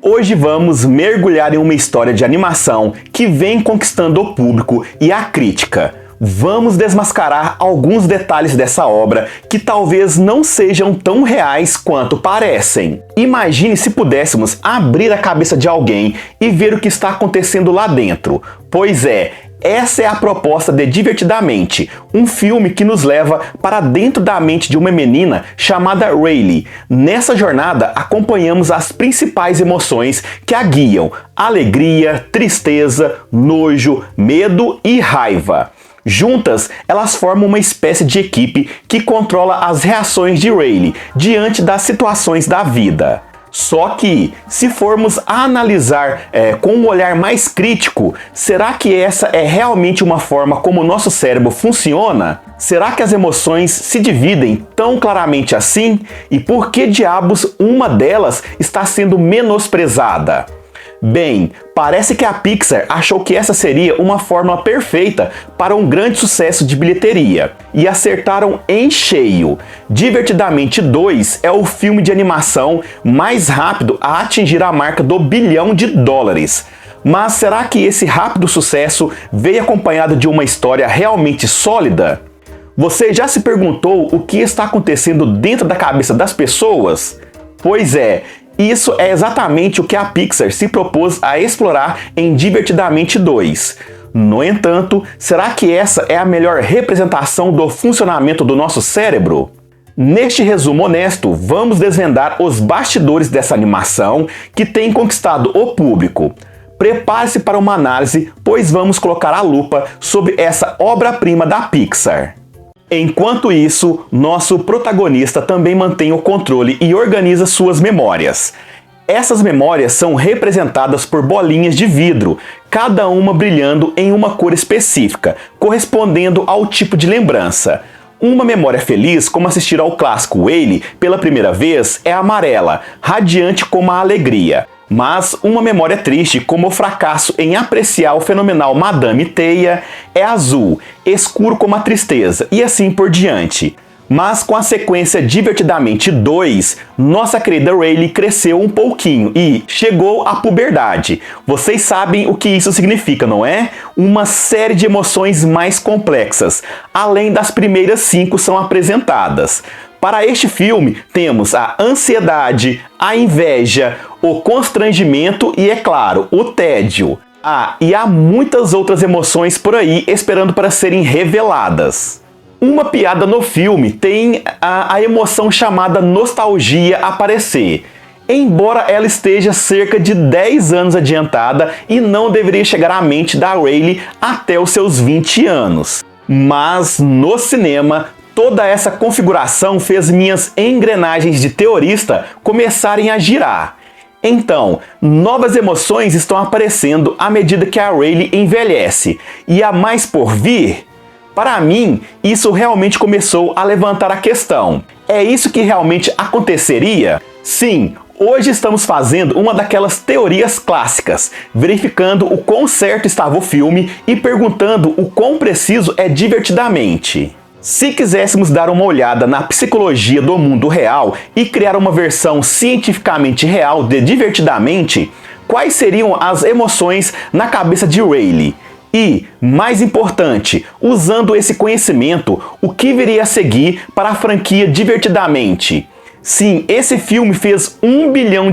Hoje vamos mergulhar em uma história de animação que vem conquistando o público e a crítica. Vamos desmascarar alguns detalhes dessa obra que talvez não sejam tão reais quanto parecem. Imagine se pudéssemos abrir a cabeça de alguém e ver o que está acontecendo lá dentro. Pois é, essa é a proposta de Divertidamente, um filme que nos leva para dentro da mente de uma menina chamada Rayleigh. Nessa jornada, acompanhamos as principais emoções que a guiam: alegria, tristeza, nojo, medo e raiva. Juntas, elas formam uma espécie de equipe que controla as reações de Rayleigh diante das situações da vida. Só que, se formos a analisar com um olhar mais crítico, será que essa é realmente uma forma como o nosso cérebro funciona? Será que as emoções se dividem tão claramente assim? E por que diabos uma delas está sendo menosprezada? Bem, parece que a Pixar achou que essa seria uma fórmula perfeita para um grande sucesso de bilheteria, e acertaram em cheio. Divertidamente 2 é o filme de animação mais rápido a atingir a marca do $1 bilhão. Mas será que esse rápido sucesso veio acompanhado de uma história realmente sólida? Você já se perguntou o que está acontecendo dentro da cabeça das pessoas? Pois é, isso é exatamente o que a Pixar se propôs a explorar em Divertidamente 2. No entanto, será que essa é a melhor representação do funcionamento do nosso cérebro? Neste resumo honesto, vamos desvendar os bastidores dessa animação que tem conquistado o público. Prepare-se para uma análise, pois vamos colocar a lupa sobre essa obra-prima da Pixar. Enquanto isso, nosso protagonista também mantém o controle e organiza suas memórias. Essas memórias são representadas por bolinhas de vidro, cada uma brilhando em uma cor específica, correspondendo ao tipo de lembrança. Uma memória feliz, como assistir ao clássico Wall-E pela primeira vez, é amarela, radiante como a alegria. Mas uma memória triste, como o fracasso em apreciar o fenomenal Madame Teia, é azul, escuro como a tristeza, e assim por diante. Mas com a sequência Divertidamente 2, nossa querida Rayleigh cresceu um pouquinho e chegou à puberdade. Vocês sabem o que isso significa, não é? Uma série de emoções mais complexas, além das primeiras 5 são apresentadas. Para este filme, temos a ansiedade, a inveja, o constrangimento e, é claro, o tédio. E há muitas outras emoções por aí esperando para serem reveladas. Uma piada no filme tem a emoção chamada nostalgia aparecer, embora ela esteja cerca de 10 anos adiantada e não deveria chegar à mente da Rayleigh até os seus 20 anos. Mas no cinema, toda essa configuração fez minhas engrenagens de teorista começarem a girar. Então, novas emoções estão aparecendo à medida que a Rayleigh envelhece, e há mais por vir? Para mim, isso realmente começou a levantar a questão. É isso que realmente aconteceria? Sim, hoje estamos fazendo uma daquelas teorias clássicas, verificando o quão certo estava o filme e perguntando o quão preciso é Divertidamente. Se quiséssemos dar uma olhada na psicologia do mundo real e criar uma versão cientificamente real de Divertidamente, quais seriam as emoções na cabeça de Rayleigh? E, mais importante, usando esse conhecimento, o que viria a seguir para a franquia Divertidamente? Sim, esse filme fez $1 bilhão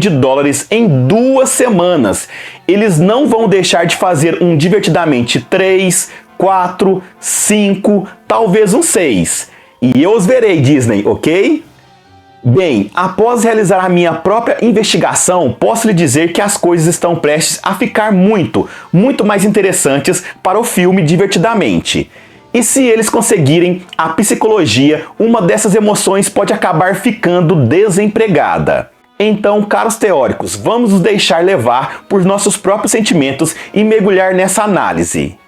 em 2 semanas. Eles não vão deixar de fazer um Divertidamente 3, 4, 5, talvez um 6. E eu os verei, Disney, ok? Bem, após realizar a minha própria investigação, posso lhe dizer que as coisas estão prestes a ficar muito mais interessantes para o filme Divertidamente. E se eles conseguirem a psicologia, uma dessas emoções pode acabar ficando desempregada. Então, caros teóricos, vamos nos deixar levar por nossos próprios sentimentos e mergulhar nessa análise.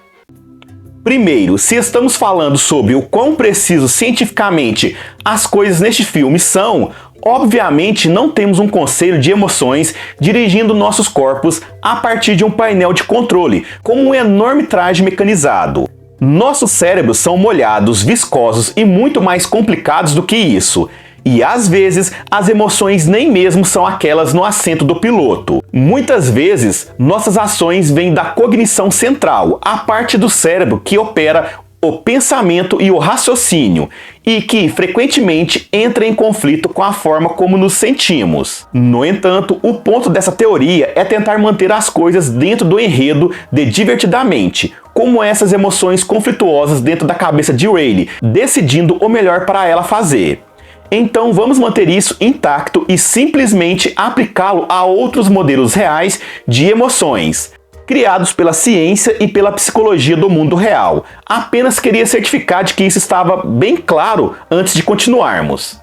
Primeiro, se estamos falando sobre o quão preciso cientificamente as coisas neste filme são, obviamente não temos um conselho de emoções dirigindo nossos corpos a partir de um painel de controle, como um enorme traje mecanizado. Nossos cérebros são molhados, viscosos e muito mais complicados do que isso. E às vezes, as emoções nem mesmo são aquelas no assento do piloto. Muitas vezes, nossas ações vêm da cognição central, a parte do cérebro que opera o pensamento e o raciocínio, e que frequentemente entra em conflito com a forma como nos sentimos. No entanto, o ponto dessa teoria é tentar manter as coisas dentro do enredo de Divertidamente, como essas emoções conflituosas dentro da cabeça de Riley, decidindo o melhor para ela fazer. Então vamos manter isso intacto e simplesmente aplicá-lo a outros modelos reais de emoções, criados pela ciência e pela psicologia do mundo real. Apenas queria certificar de que isso estava bem claro antes de continuarmos.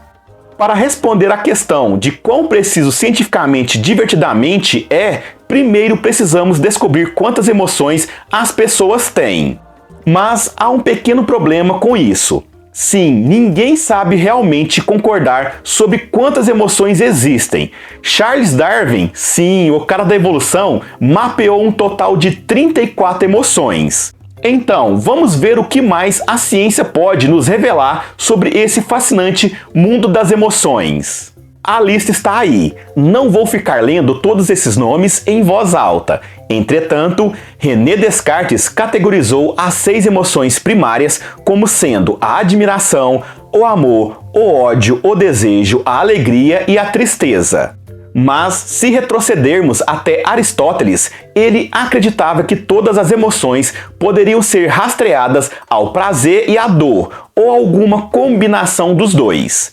Para responder à questão de quão preciso cientificamente Divertidamente é, primeiro precisamos descobrir quantas emoções as pessoas têm. Mas há um pequeno problema com isso. Sim, ninguém sabe realmente concordar sobre quantas emoções existem. Charles Darwin, sim, o cara da evolução, mapeou um total de 34 emoções. Então, vamos ver o que mais a ciência pode nos revelar sobre esse fascinante mundo das emoções. A lista está aí. Não vou ficar lendo todos esses nomes em voz alta. Entretanto, René Descartes categorizou as 6 emoções primárias como sendo a admiração, o amor, o ódio, o desejo, a alegria e a tristeza. Mas, se retrocedermos até Aristóteles, ele acreditava que todas as emoções poderiam ser rastreadas ao prazer e à dor, ou alguma combinação dos dois.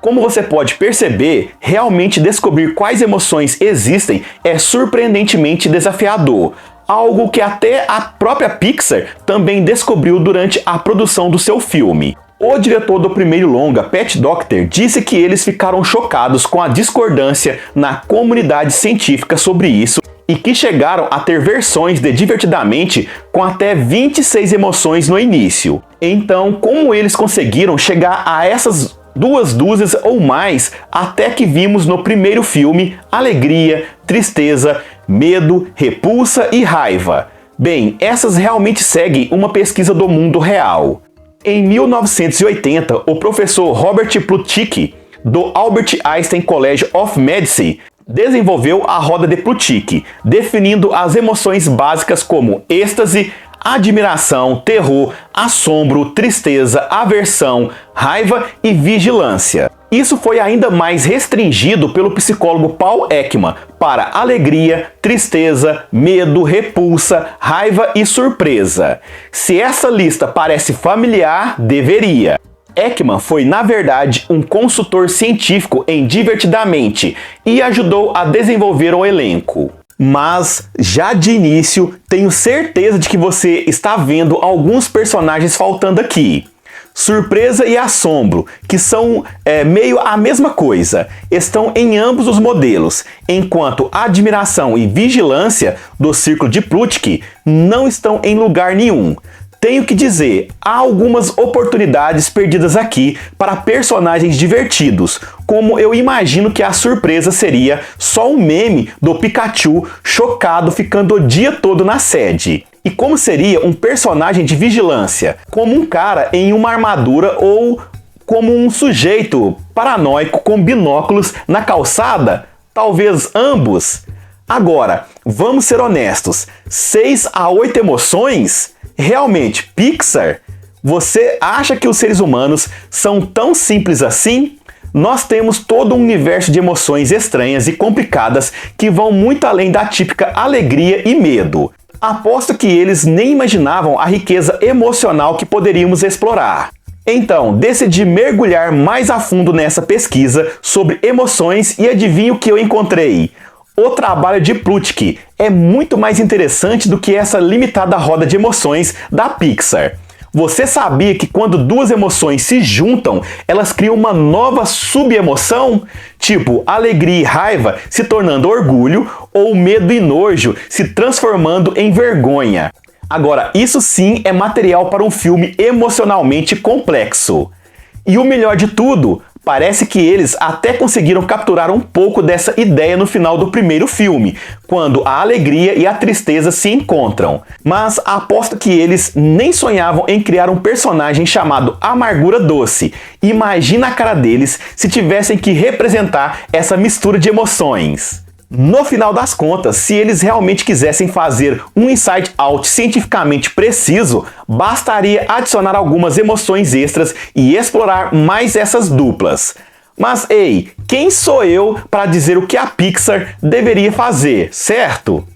Como você pode perceber, realmente descobrir quais emoções existem é surpreendentemente desafiador, algo que até a própria Pixar também descobriu durante a produção do seu filme. O diretor do primeiro longa, Pat Docter, disse que eles ficaram chocados com a discordância na comunidade científica sobre isso e que chegaram a ter versões de Divertidamente com até 26 emoções no início. Então, como eles conseguiram chegar a essas 2 dúzias ou mais até que vimos no primeiro filme alegria, tristeza, medo, repulsa e raiva? Bem, essas realmente seguem uma pesquisa do mundo real. Em 1980, o professor Robert Plutchik, do Albert Einstein College of Medicine, desenvolveu a roda de Plutchik, definindo as emoções básicas como êxtase, admiração, terror, assombro, tristeza, aversão, raiva e vigilância. Isso foi ainda mais restringido pelo psicólogo Paul Ekman para alegria, tristeza, medo, repulsa, raiva e surpresa. Se essa lista parece familiar, deveria. Ekman foi, na verdade, um consultor científico em Divertidamente e ajudou a desenvolver o elenco. Mas, já de início, tenho certeza de que você está vendo alguns personagens faltando aqui. Surpresa e assombro, que são meio a mesma coisa, estão em ambos os modelos, enquanto admiração e vigilância do Círculo de Plutchik não estão em lugar nenhum. Tenho que dizer, há algumas oportunidades perdidas aqui para personagens divertidos, como eu imagino que a surpresa seria só um meme do Pikachu chocado ficando o dia todo na sede. E como seria um personagem de vigilância? Como um cara em uma armadura ou como um sujeito paranoico com binóculos na calçada? Talvez ambos? Agora, vamos ser honestos, 6 a 8 emoções? Realmente, Pixar? Você acha que os seres humanos são tão simples assim? Nós temos todo um universo de emoções estranhas e complicadas que vão muito além da típica alegria e medo. Aposto que eles nem imaginavam a riqueza emocional que poderíamos explorar. Então, decidi mergulhar mais a fundo nessa pesquisa sobre emoções e adivinha o que eu encontrei? O trabalho de Plutchik é muito mais interessante do que essa limitada roda de emoções da Pixar. Você sabia que quando 2 emoções se juntam, elas criam uma nova sub-emoção? Tipo, alegria e raiva se tornando orgulho, ou medo e nojo se transformando em vergonha. Agora, isso sim é material para um filme emocionalmente complexo. E o melhor de tudo, Parece que eles até conseguiram capturar um pouco dessa ideia no final do primeiro filme, quando a alegria e a tristeza se encontram. Mas aposto que eles nem sonhavam em criar um personagem chamado Amargura Doce. Imagina a cara deles se tivessem que representar essa mistura de emoções. No final das contas, se eles realmente quisessem fazer um Inside Out cientificamente preciso, bastaria adicionar algumas emoções extras e explorar mais essas duplas. Mas ei, quem sou eu para dizer o que a Pixar deveria fazer, certo?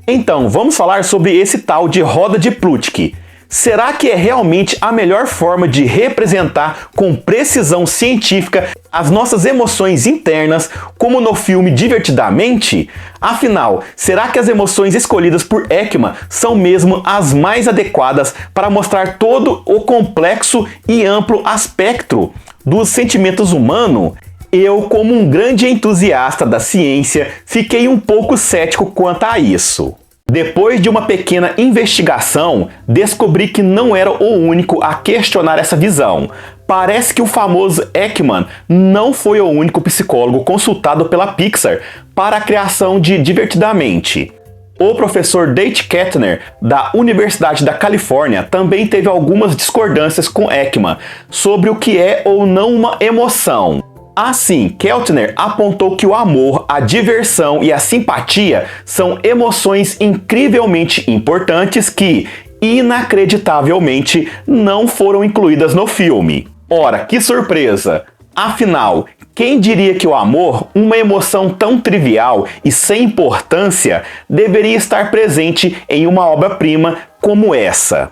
Então, vamos falar sobre esse tal de roda de Plutchik. Será que é realmente a melhor forma de representar com precisão científica as nossas emoções internas, como no filme Divertidamente? Afinal, será que as emoções escolhidas por Ekman são mesmo as mais adequadas para mostrar todo o complexo e amplo aspecto dos sentimentos humanos? Eu, como um grande entusiasta da ciência, fiquei um pouco cético quanto a isso. Depois de uma pequena investigação, descobri que não era o único a questionar essa visão. Parece que o famoso Ekman não foi o único psicólogo consultado pela Pixar para a criação de Divertidamente. O professor Date Kettner, da Universidade da Califórnia, também teve algumas discordâncias com Ekman sobre o que é ou não uma emoção. Assim, Keltner apontou que o amor, a diversão e a simpatia são emoções incrivelmente importantes que, inacreditavelmente, não foram incluídas no filme. Ora, que surpresa! Afinal, quem diria que o amor, uma emoção tão trivial e sem importância, deveria estar presente em uma obra-prima como essa?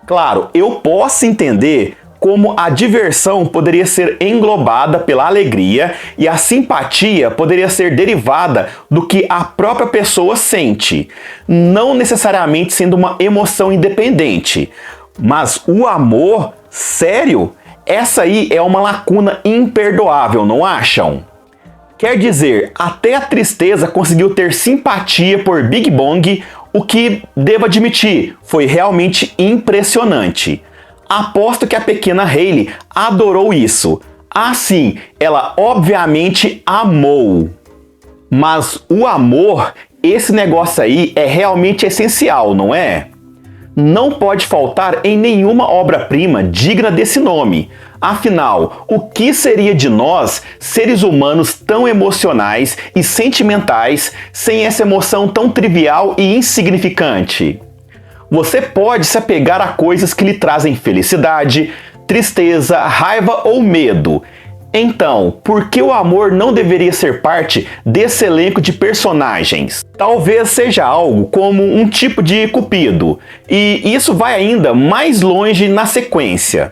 Claro, eu posso entender como a diversão poderia ser englobada pela alegria e a simpatia poderia ser derivada do que a própria pessoa sente, não necessariamente sendo uma emoção independente. Mas o amor, sério? Essa aí é uma lacuna imperdoável, não acham? Quer dizer, até a tristeza conseguiu ter simpatia por Big Bang, o que, devo admitir, foi realmente impressionante. Aposto que a pequena Hayley adorou isso. Assim, ela obviamente amou. Mas o amor, esse negócio aí é realmente essencial, não é? Não pode faltar em nenhuma obra-prima digna desse nome. Afinal, o que seria de nós, seres humanos tão emocionais e sentimentais, sem essa emoção tão trivial e insignificante? Você pode se apegar a coisas que lhe trazem felicidade, tristeza, raiva ou medo. Então, por que o amor não deveria ser parte desse elenco de personagens? Talvez seja algo como um tipo de cupido, e isso vai ainda mais longe na sequência.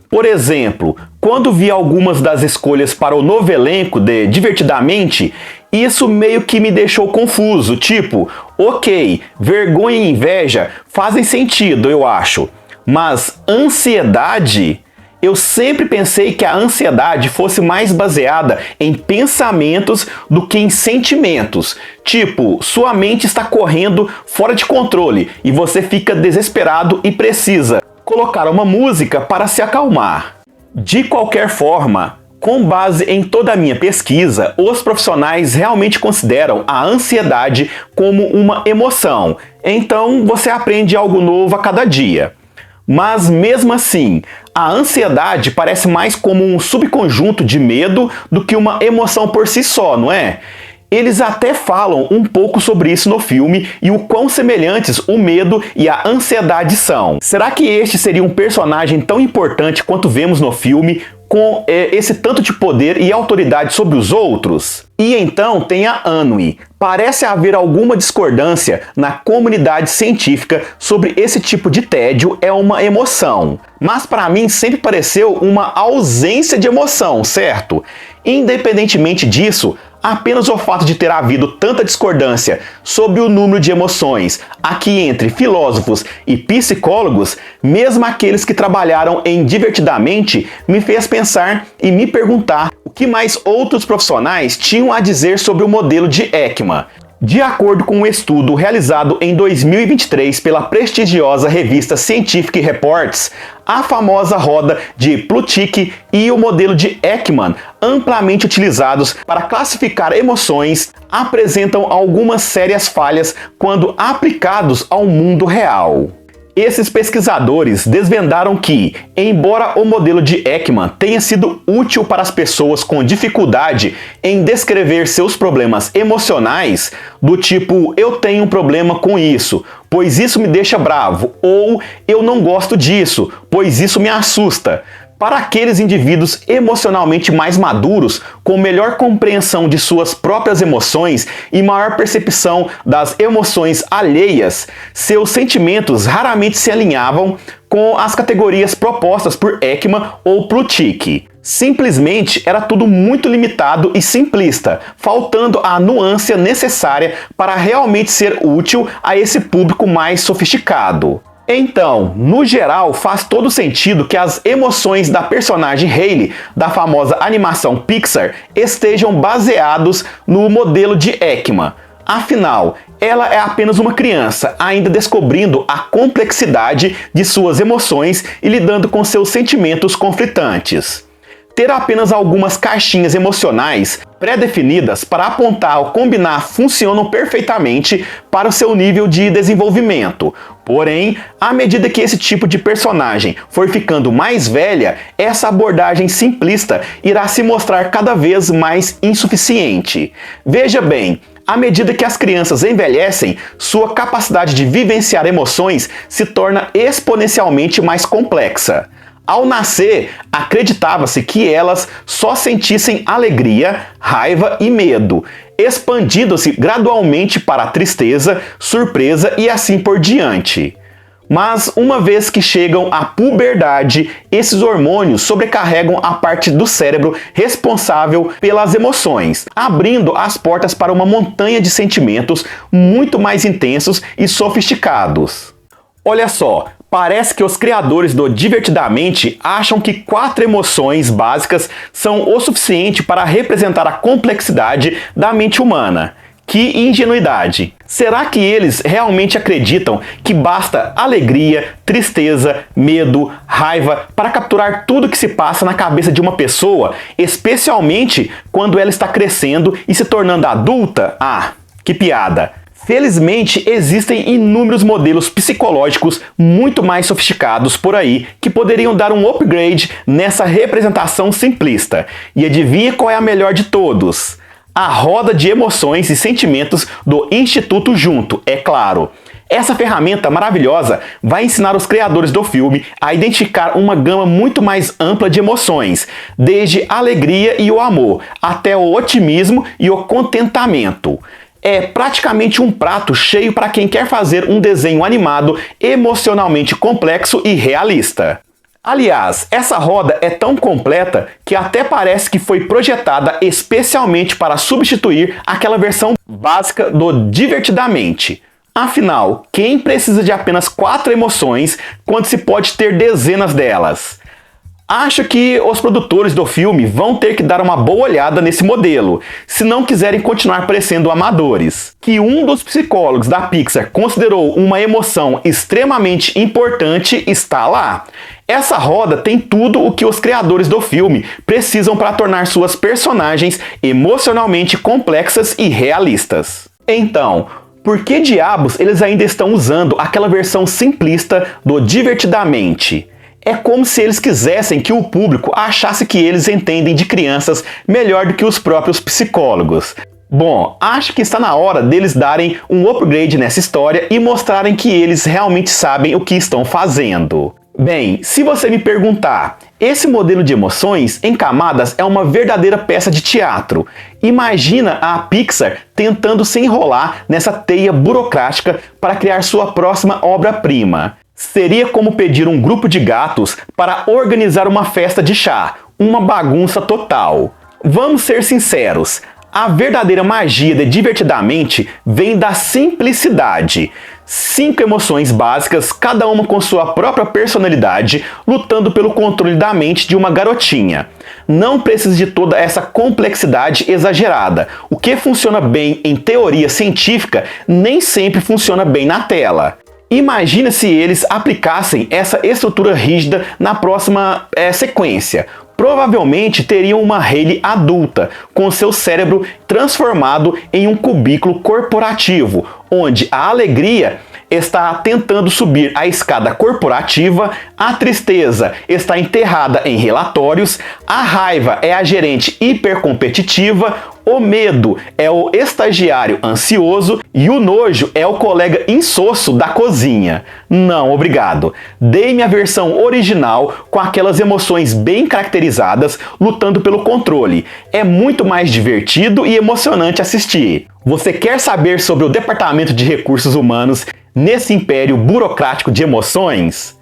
Por exemplo, quando vi algumas das escolhas para o novo elenco de Divertidamente, isso meio que me deixou confuso, tipo, ok, vergonha e inveja fazem sentido, eu acho, mas ansiedade? Eu sempre pensei que a ansiedade fosse mais baseada em pensamentos do que em sentimentos. Tipo, sua mente está correndo fora de controle e você fica desesperado e precisa colocar uma música para se acalmar. De qualquer forma, com base em toda a minha pesquisa, os profissionais realmente consideram a ansiedade como uma emoção. Então, você aprende algo novo a cada dia. Mas mesmo assim, a ansiedade parece mais como um subconjunto de medo do que uma emoção por si só, não é? Eles até falam um pouco sobre isso no filme e o quão semelhantes o medo e a ansiedade são. Será que este seria um personagem tão importante quanto vemos no filme, com esse tanto de poder e autoridade sobre os outros? E então tem a Anhui. Parece haver alguma discordância na comunidade científica sobre esse tipo de tédio é uma emoção. Mas para mim sempre pareceu uma ausência de emoção, certo? Independentemente disso, apenas o fato de ter havido tanta discordância sobre o número de emoções aqui entre filósofos e psicólogos, mesmo aqueles que trabalharam em Divertidamente, me fez pensar e me perguntar o que mais outros profissionais tinham a dizer sobre o modelo de Ekman. De acordo com um estudo realizado em 2023 pela prestigiosa revista Scientific Reports, a famosa roda de Plutchik e o modelo de Ekman, amplamente utilizados para classificar emoções, apresentam algumas sérias falhas quando aplicados ao mundo real. Esses pesquisadores desvendaram que, embora o modelo de Ekman tenha sido útil para as pessoas com dificuldade em descrever seus problemas emocionais, do tipo "eu tenho um problema com isso, pois isso me deixa bravo", ou "eu não gosto disso, pois isso me assusta", para aqueles indivíduos emocionalmente mais maduros, com melhor compreensão de suas próprias emoções e maior percepção das emoções alheias, seus sentimentos raramente se alinhavam com as categorias propostas por Ekman ou Plutchik. Simplesmente era tudo muito limitado e simplista, faltando a nuance necessária para realmente ser útil a esse público mais sofisticado. Então, no geral, faz todo sentido que as emoções da personagem Hayley, da famosa animação Pixar, estejam baseados no modelo de Ekman. Afinal, ela é apenas uma criança, ainda descobrindo a complexidade de suas emoções e lidando com seus sentimentos conflitantes. Ter apenas algumas caixinhas emocionais pré-definidas para apontar ou combinar funcionam perfeitamente para o seu nível de desenvolvimento. Porém, à medida que esse tipo de personagem for ficando mais velha, essa abordagem simplista irá se mostrar cada vez mais insuficiente. Veja bem, à medida que as crianças envelhecem, sua capacidade de vivenciar emoções se torna exponencialmente mais complexa. Ao nascer, acreditava-se que elas só sentissem alegria, raiva e medo, expandindo-se gradualmente para a tristeza, surpresa e assim por diante. Mas uma vez que chegam à puberdade, esses hormônios sobrecarregam a parte do cérebro responsável pelas emoções, abrindo as portas para uma montanha de sentimentos muito mais intensos e sofisticados. Olha só, parece que os criadores do Divertidamente acham que 4 emoções básicas são o suficiente para representar a complexidade da mente humana. Que ingenuidade! Será que eles realmente acreditam que basta alegria, tristeza, medo, raiva para capturar tudo que se passa na cabeça de uma pessoa, especialmente quando ela está crescendo e se tornando adulta? Ah, que piada! Felizmente, existem inúmeros modelos psicológicos muito mais sofisticados por aí que poderiam dar um upgrade nessa representação simplista. E adivinha qual é a melhor de todos? A roda de emoções e sentimentos do Instituto Junto, é claro. Essa ferramenta maravilhosa vai ensinar os criadores do filme a identificar uma gama muito mais ampla de emoções, desde a alegria e o amor, até o otimismo e o contentamento. É praticamente um prato cheio para quem quer fazer um desenho animado emocionalmente complexo e realista. Aliás, essa roda é tão completa que até parece que foi projetada especialmente para substituir aquela versão básica do Divertidamente. Afinal, quem precisa de apenas 4 emoções quando se pode ter dezenas delas? Acho que os produtores do filme vão ter que dar uma boa olhada nesse modelo, se não quiserem continuar parecendo amadores. Que um dos psicólogos da Pixar considerou uma emoção extremamente importante está lá. Essa roda tem tudo o que os criadores do filme precisam para tornar suas personagens emocionalmente complexas e realistas. Então, por que diabos eles ainda estão usando aquela versão simplista do Divertidamente? É como se eles quisessem que o público achasse que eles entendem de crianças melhor do que os próprios psicólogos. Bom, acho que está na hora deles darem um upgrade nessa história e mostrarem que eles realmente sabem o que estão fazendo. Bem, se você me perguntar, esse modelo de emoções em camadas é uma verdadeira peça de teatro. Imagina a Pixar tentando se enrolar nessa teia burocrática para criar sua próxima obra-prima. Seria como pedir um grupo de gatos para organizar uma festa de chá, uma bagunça total. Vamos ser sinceros, a verdadeira magia de Divertidamente vem da simplicidade. 5 emoções básicas, cada uma com sua própria personalidade, lutando pelo controle da mente de uma garotinha. Não precisa de toda essa complexidade exagerada. O que funciona bem em teoria científica nem sempre funciona bem na tela. Imagina se eles aplicassem essa estrutura rígida na próxima sequência. Provavelmente teriam uma Hayley adulta, com seu cérebro transformado em um cubículo corporativo, onde a alegria está tentando subir a escada corporativa, a tristeza está enterrada em relatórios, a raiva é a gerente hipercompetitiva, o medo é o estagiário ansioso e o nojo é o colega insosso da cozinha. Não, obrigado. Dei-me a versão original com aquelas emoções bem caracterizadas, lutando pelo controle. É muito mais divertido e emocionante assistir. Você quer saber sobre o Departamento de Recursos Humanos nesse império burocrático de emoções?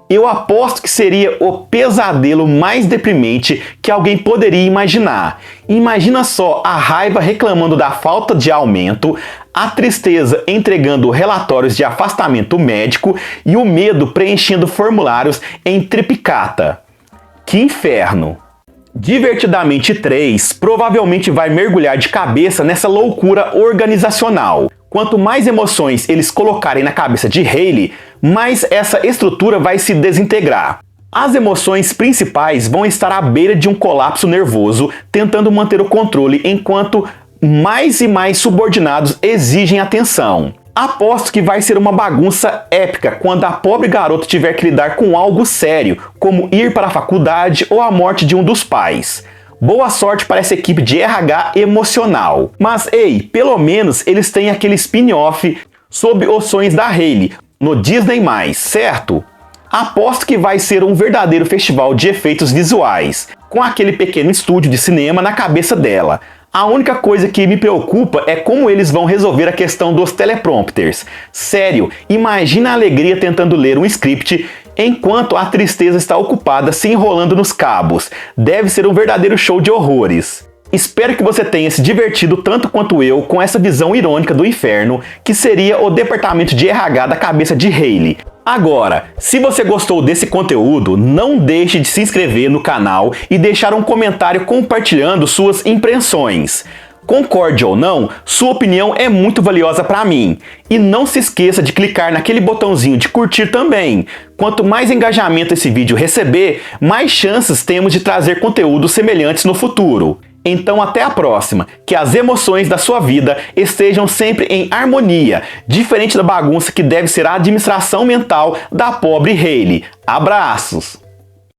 Eu aposto que seria o pesadelo mais deprimente que alguém poderia imaginar. Imagina só a raiva reclamando da falta de aumento, a tristeza entregando relatórios de afastamento médico e o medo preenchendo formulários em triplicata. Que inferno! Divertidamente 3 provavelmente vai mergulhar de cabeça nessa loucura organizacional. Quanto mais emoções eles colocarem na cabeça de Hayley, mais essa estrutura vai se desintegrar. As emoções principais vão estar à beira de um colapso nervoso, tentando manter o controle enquanto mais e mais subordinados exigem atenção. Aposto que vai ser uma bagunça épica quando a pobre garota tiver que lidar com algo sério, como ir para a faculdade ou a morte de um dos pais. Boa sorte para essa equipe de RH emocional. Mas ei, pelo menos eles têm aquele spin-off sobre os sonhos da Hayley no Disney+, certo? Aposto que vai ser um verdadeiro festival de efeitos visuais, com aquele pequeno estúdio de cinema na cabeça dela. A única coisa que me preocupa é como eles vão resolver a questão dos teleprompters. Sério, imagina a alegria tentando ler um script enquanto a tristeza está ocupada se enrolando nos cabos. Deve ser um verdadeiro show de horrores. Espero que você tenha se divertido tanto quanto eu com essa visão irônica do inferno, que seria o departamento de RH da cabeça de Hayley. Agora, se você gostou desse conteúdo, não deixe de se inscrever no canal e deixar um comentário compartilhando suas impressões. Concorde ou não, sua opinião é muito valiosa para mim. E não se esqueça de clicar naquele botãozinho de curtir também. Quanto mais engajamento esse vídeo receber, mais chances temos de trazer conteúdos semelhantes no futuro. Então até a próxima, que as emoções da sua vida estejam sempre em harmonia, diferente da bagunça que deve ser a administração mental da pobre Hayley. Abraços!